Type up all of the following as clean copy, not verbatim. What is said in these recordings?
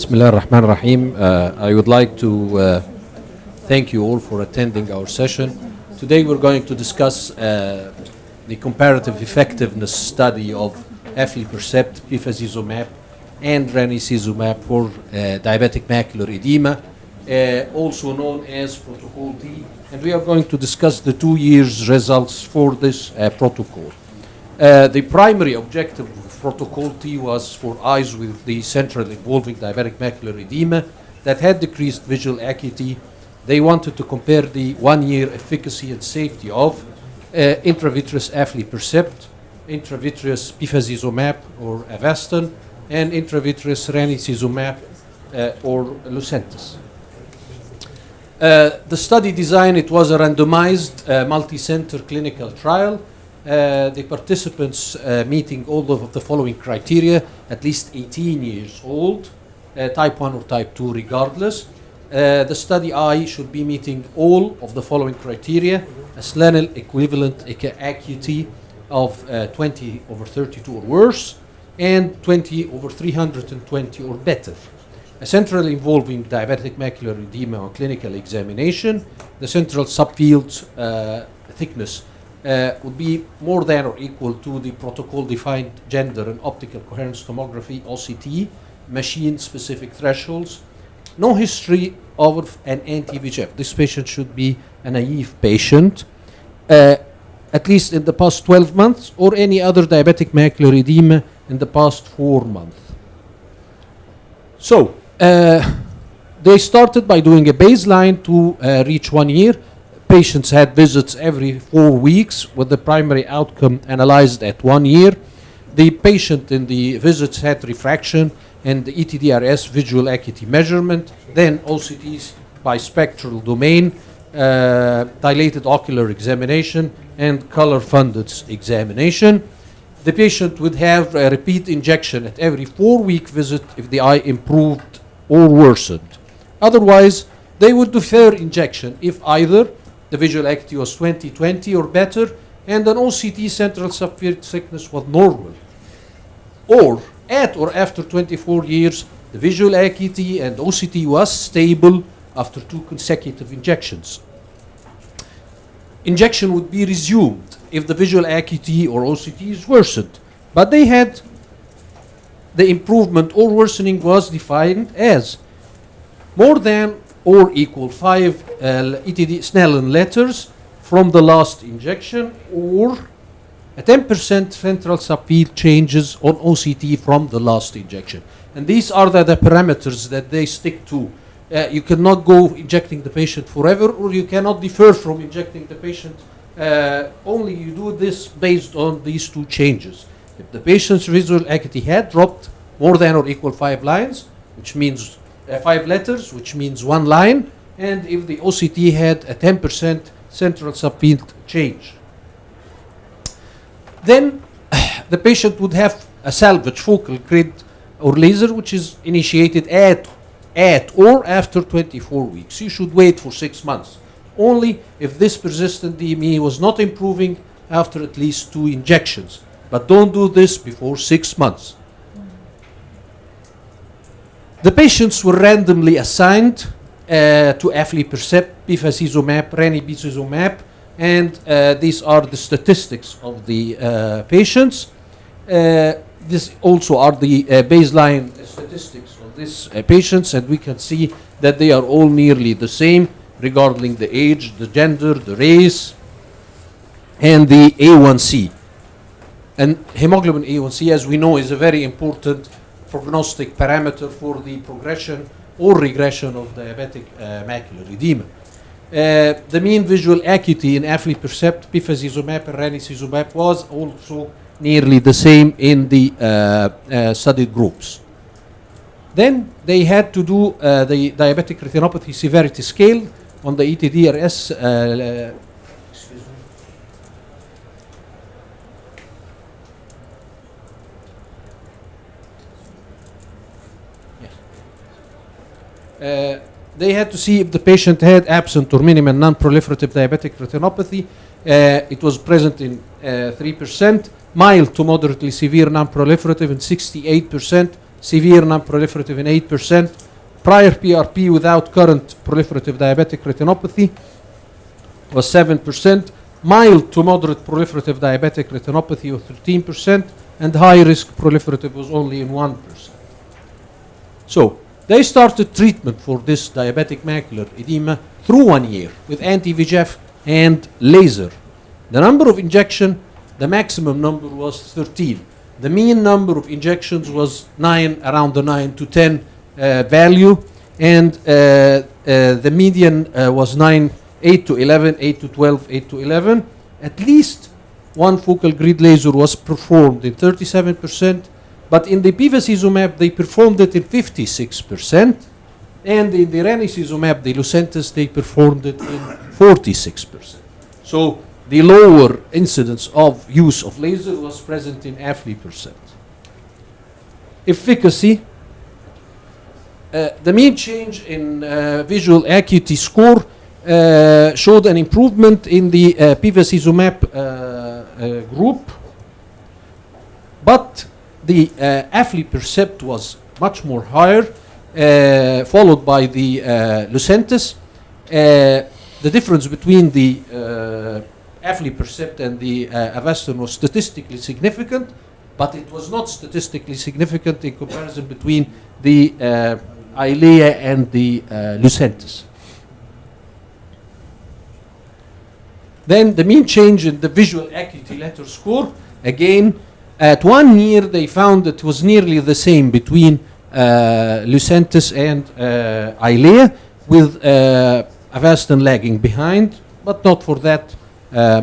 Bismillah ar-Rahman ar-Rahim. I would like to thank you all for attending our session. Today we're going to discuss the comparative effectiveness study of aflibercept, bevacizumab, and ranibizumab for diabetic macular edema, also known as Protocol D. And we are going to discuss the 2 years results for this protocol. The primary objective of Protocol T was for eyes with the central involving diabetic macular edema that had decreased visual acuity. They wanted to compare the 1 year efficacy and safety of intravitreous aflibercept, intravitreous bevacizumab or Avastin, and intravitreous ranibizumab or Lucentis. The study design, it was a randomized multi-center clinical trial. The participants meeting all of the following criteria: at least 18 years old, type 1 or type 2 regardless. The study eye should be meeting all of the following criteria: a Snellen equivalent acuity of 20/32 or worse, and 20/320 or better. A central involving diabetic macular edema on clinical examination. The central subfield thickness would be more than or equal to the protocol-defined gender and optical coherence tomography, OCT, machine-specific thresholds. No history of an anti-VEGF. This patient should be a naive patient, at least in the past 12 months, or any other diabetic macular edema in the past 4 months. So, they started by doing a baseline to reach 1 year. Patients had visits every 4 weeks with the primary outcome analyzed at 1 year. The patient in the visits had refraction and the ETDRS visual acuity measurement, then OCTs by spectral domain, dilated ocular examination, and color fundus examination. The patient would have a repeat injection at every 4-week visit if the eye improved or worsened. Otherwise, they would defer injection if either the visual acuity was 20/20 or better, and an OCT central subfield thickness was normal. Or at or after 24 years, the visual acuity and OCT was stable after 2 consecutive injections. Injection would be resumed if the visual acuity or OCT is worsened, but they had the improvement or worsening was defined as more than or equal 5 ETD Snellen letters from the last injection, or a 10% central subfield changes on OCT from the last injection. And these are the parameters that they stick to. You cannot go injecting the patient forever, or you cannot defer from injecting the patient. Only you do this based on these 2 changes. If the patient's visual acuity had dropped more than or equal 5 lines, which means 5 letters, which means 1 line, and if the OCT had a 10% central subfield change. Then the patient would have a salvage focal grid or laser, which is initiated at or after 24 weeks. You should wait for 6 months. Only if this persistent DME was not improving after at least 2 injections. But don't do this before 6 months. The patients were randomly assigned to aflibercept, bevacizumab, ranibizumab, and these are the statistics of the patients. These also are the baseline statistics of these patients, and we can see that they are all nearly the same regarding the age, the gender, the race, and the A1C. And hemoglobin A1C, as we know, is a very important prognostic parameter for the progression or regression of diabetic macular edema. The mean visual acuity in aflibercept, bevacizumab, and ranibizumab was also nearly the same in the studied groups. Then they had to do the diabetic retinopathy severity scale on the ETDRS. They had to see if the patient had absent or minimal non-proliferative diabetic retinopathy. It was present in 3%, mild to moderately severe non-proliferative in 68%, severe non-proliferative in 8%, prior PRP without current proliferative diabetic retinopathy was 7%, mild to moderate proliferative diabetic retinopathy was 13%, and high-risk proliferative was only in 1%. So they started treatment for this diabetic macular edema through 1 year with anti-VEGF and laser. The number of injection, the maximum number was 13. The mean number of injections was 9, around the 9 to 10 value, and the median was 9, 8 to 11, 8 to 12, 8 to 11. At least one focal grid laser was performed in 37%, but in the bevacizumab they performed it in 56%, and in the ranibizumab, the Lucentis, they performed it in 46%. So the lower incidence of use of laser was present in AFLI%. Efficacy, the mean change in visual acuity score showed an improvement in the bevacizumab group, but the AFLI% was much more higher, followed by the Lucentis. The difference between the AFLI% and the Avastin was statistically significant, but it was not statistically significant in comparison between the Eylea and the Lucentis. Then the mean change in the visual acuity letter score, again, at 1 year they found it was nearly the same between Lucentis and Eylea, with Avastin lagging behind, but not for that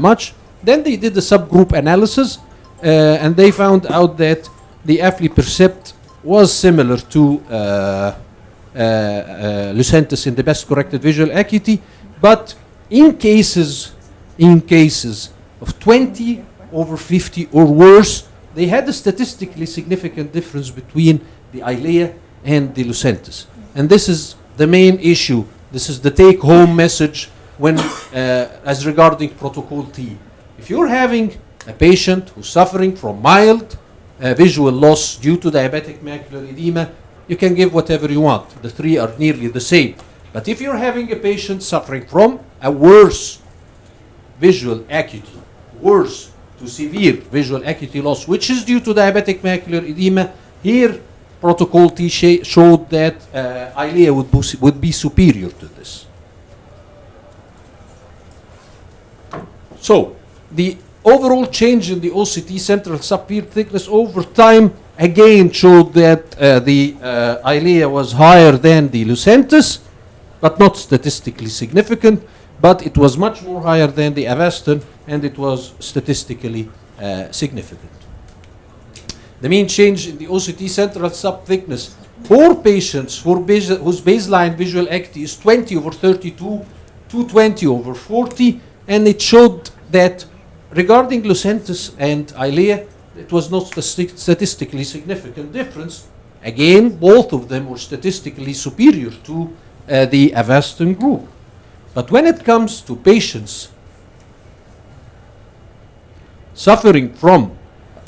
much. Then they did a subgroup analysis, and they found out that the AFLI% was similar to Lucentis in the best corrected visual acuity, but in cases of 20 over 50 or worse, they had a statistically significant difference between the Eylea and the Lucentis. And this is the main issue. This is the take-home message when, as regarding protocol T. If you're having a patient who's suffering from mild visual loss due to diabetic macular edema, you can give whatever you want. The three are nearly the same. But if you're having a patient suffering from a worse visual acuity, worse to severe visual acuity loss, which is due to diabetic macular edema, here protocol T showed that Eylea would be superior to this. So the overall change in the OCT central subfield thickness over time again showed that the Eylea was higher than the Lucentis, but not statistically significant, but it was much more higher than the Avastin, and it was statistically significant. The mean change in the OCT central subthickness for patients whose baseline visual acuity is 20 over 32 to 20 over 40, and it showed that regarding Lucentis and Eylea, it was not statistically significant difference. Again, both of them were statistically superior to the Avastin group. But when it comes to patients suffering from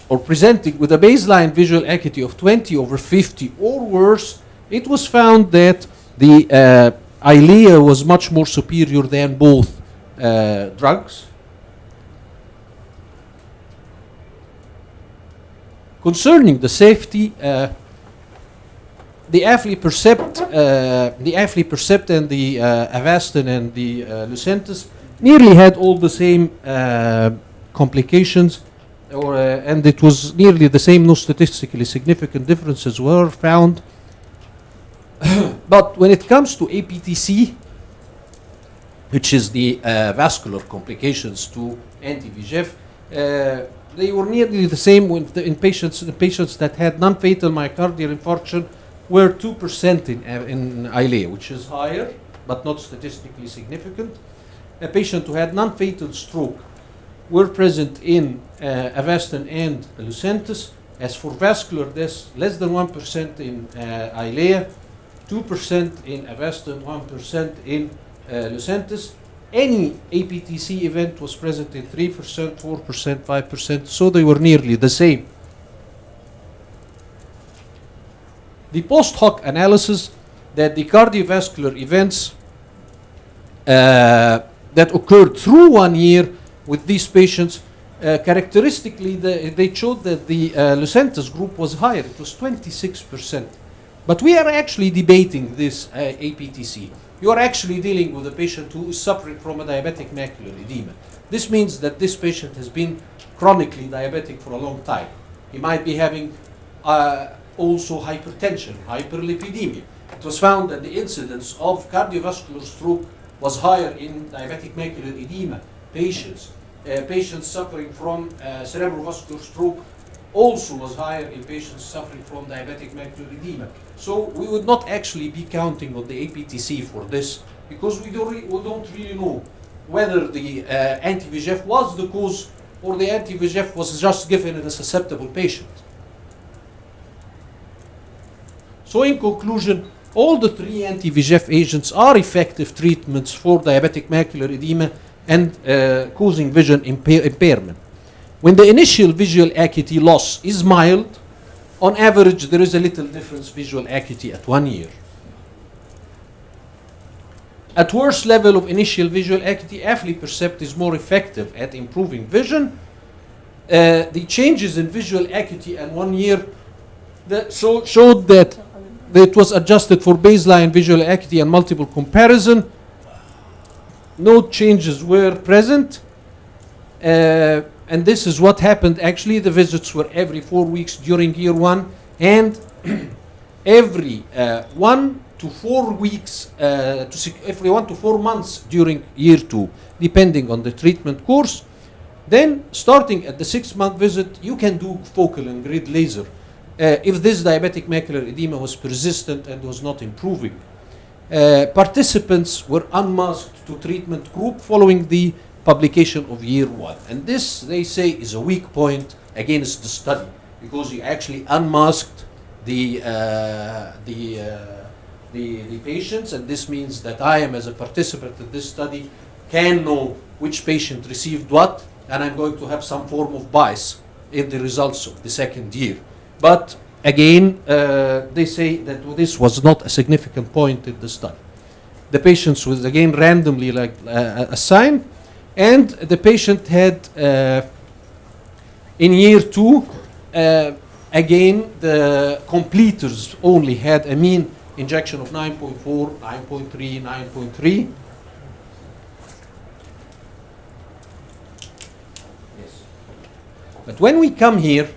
or presenting with a baseline visual acuity of 20 over 50 or worse, it was found that the Eylea was much more superior than both drugs. Concerning the safety, the AFLI% and the Avastin and the Lucentis nearly had all the same complications, and it was nearly the same. No statistically significant differences were found. But when it comes to APTC, which is the vascular complications to anti-VEGF, they were nearly the same in patients that had non-fatal myocardial infarction were 2% in Eylea, which is higher, but not statistically significant. A patient who had non-fatal stroke were present in Avastin and Lucentis. As for vascular deaths, less than 1% in Eylea, 2% in Avastin, 1% in Lucentis. Any APTC event was present in 3%, 4%, 5%, so they were nearly the same. the post hoc analysis that the cardiovascular events that occurred through 1 year with these patients, characteristically, they showed that the Lucentis group was higher. It was 26%. But we are actually debating this APTC. You are actually dealing with a patient who is suffering from a diabetic macular edema. This means that this patient has been chronically diabetic for a long time. He might be having also hypertension, hyperlipidemia. It was found that the incidence of cardiovascular stroke was higher in diabetic macular edema patients. Patients suffering from cerebrovascular stroke also was higher in patients suffering from diabetic macular edema. So we would not actually be counting on the APTC for this, because we don't really know whether the anti-VEGF was the cause or the anti-VEGF was just given in a susceptible patient. So in conclusion, all the three anti-VEGF agents are effective treatments for diabetic macular edema and causing vision impairment. When the initial visual acuity loss is mild, on average there is a little difference visual acuity at 1 year. At worst level of initial visual acuity, aflibercept is more effective at improving vision. The changes in visual acuity at 1 year showed that it was adjusted for baseline visual acuity and multiple comparison. No changes were present. And this is what happened actually. The visits were every 4 weeks during year 1 and every 1 to 4 weeks, every 1 to 4 months during year 2, depending on the treatment course. Then starting at the 6-month visit, you can do focal and grid laser if this diabetic macular edema was persistent and was not improving. Participants were unmasked to treatment group following the publication of year 1. And this, they say, is a weak point against the study, because you actually unmasked the patients, and this means that I am, as a participant in this study, can know which patient received what, and I'm going to have some form of bias in the results of the second year. But again, they say that this was not a significant point in the study. The patients was again randomly assigned, and the patient had in year 2, again the completers only had a mean injection of 9.4, 9.3, 9.3. Yes. But when we come here,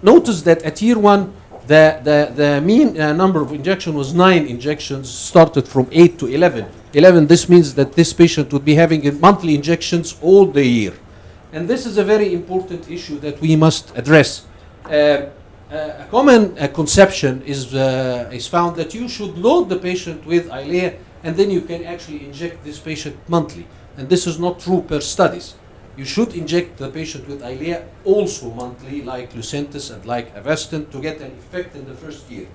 notice that at year 1, the mean number of injection was 9 injections, started from 8 to 11. 11, this means that this patient would be having monthly injections all the year. And this is a very important issue that we must address. A common conception is found that you should load the patient with Eylea, and then you can actually inject this patient monthly. And this is not true per studies. You should inject the patient with Eylea also monthly, like Lucentis and like Avastin, to get an effect in the first year.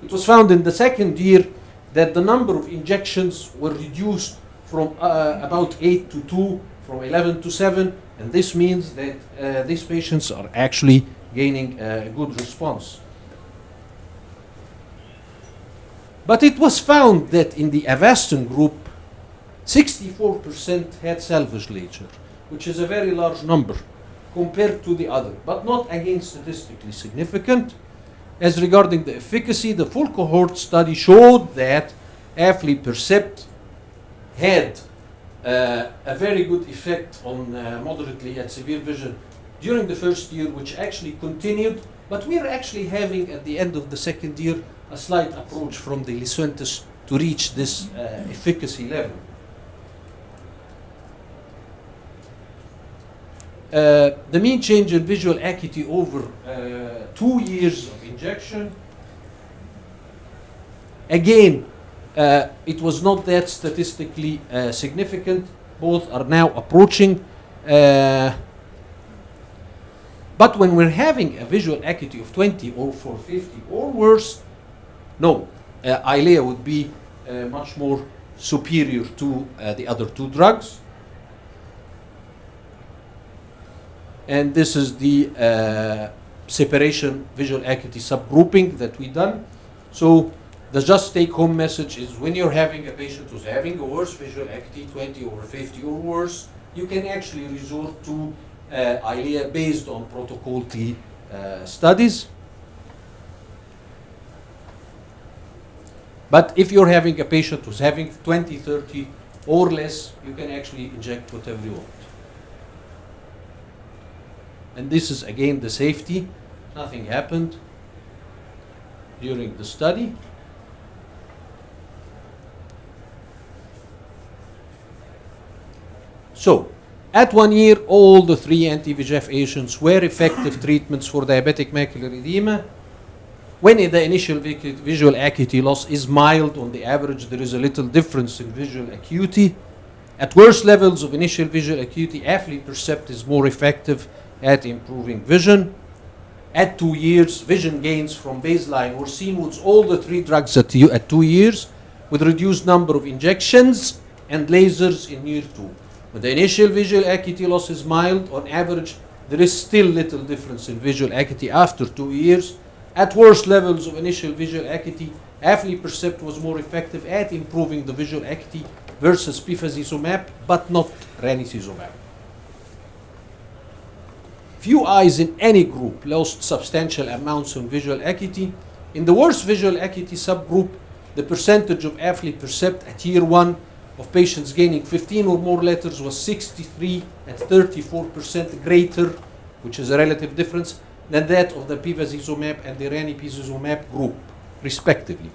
It was found in the second year that the number of injections were reduced from about 8 to 2, from 11 to 7, and this means that these patients are actually gaining a good response. But it was found that in the Avastin group, 64% had salvage laser, which is a very large number compared to the other, but not again statistically significant. As regarding the efficacy, the full cohort study showed that aflibercept had a very good effect on moderately and severe vision during the first year, which actually continued, but we are actually having at the end of the second year a slight approach from the Lucentis to reach this efficacy level. The mean change in visual acuity over 2 years of injection. Again, it was not that statistically significant. Both are now approaching. But when we're having a visual acuity of 20 or 450 or worse, no, Eylea would be much more superior to the other 2 drugs. And this is the separation visual acuity subgrouping that we done. So the just take-home message is when you're having a patient who's having a worse visual acuity, 20/50 or worse, you can actually resort to ILEA based on protocol T studies. But if you're having a patient who's having 20/30 or less, you can actually inject whatever you want. And this is again the safety. Nothing happened during the study. So, at 1 year, all the 3 anti-VEGF agents were effective treatments for diabetic macular edema. When the initial visual acuity loss is mild, on the average, there is a little difference in visual acuity. At worse levels of initial visual acuity, aflibercept is more effective at improving vision. At 2 years, vision gains from baseline were seen with all the 3 drugs at 2 years, with reduced number of injections and lasers in year 2. When the initial visual acuity loss is mild, on average, there is still little difference in visual acuity after 2 years. At worse levels of initial visual acuity, aflibercept was more effective at improving the visual acuity versus bevacizumab, but not ranibizumab. Few eyes in any group lost substantial amounts of visual acuity. In the worst visual acuity subgroup, the percentage of aflibercept at year 1 of patients gaining 15 or more letters was 63 and 34% greater, which is a relative difference, than that of the bevacizumab and the ranibizumab group, respectively.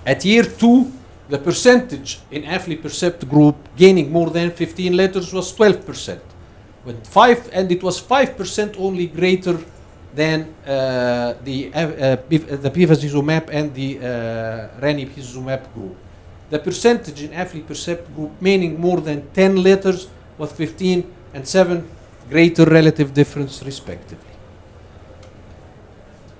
At year 2, the percentage in aflibercept group gaining more than 15 letters was 12%. And it was 5% only greater than the bevacizumab and the ranibizumab group. The percentage in aflibercept group gaining more than 10 letters was 15 and 7 greater relative difference, respectively.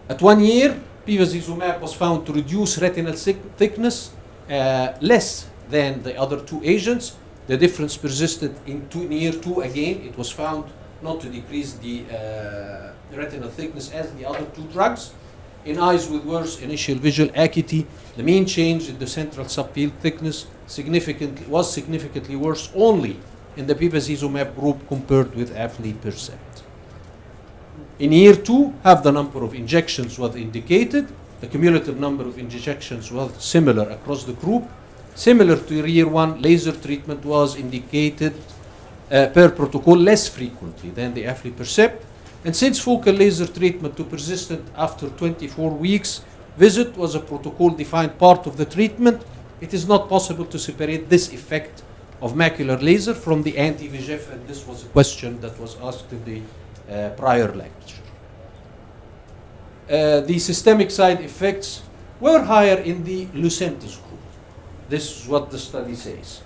At 1 year, bevacizumab was found to reduce retinal thickness less than the other 2 agents. The difference persisted in year 2 again. It was found not to decrease the retinal thickness as the other 2 drugs. In eyes with worse initial visual acuity, the mean change in the central subfield thickness was significantly worse only in the bevacizumab group compared with aflibercept. In year 2, half the number of injections was indicated. The cumulative number of injections was similar across the group. Similar to year 1, laser treatment was indicated per protocol less frequently than the aflibercept. And since focal laser treatment to persistent after 24 weeks visit was a protocol-defined part of the treatment, it is not possible to separate this effect of macular laser from the anti-VEGF, and this was a question that was asked in the prior lecture. The systemic side effects were higher in the Lucentis group. This is what the study says.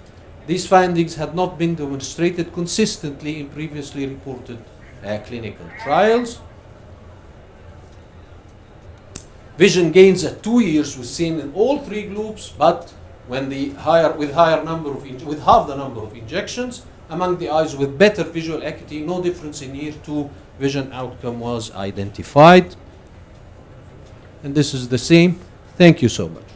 These findings had not been demonstrated consistently in previously reported clinical trials. Vision gains at 2 years was seen in all 3 groups, but when with half the number of injections among the eyes with better visual acuity, no difference in year 2 vision outcome was identified. And this is the same. Thank you so much.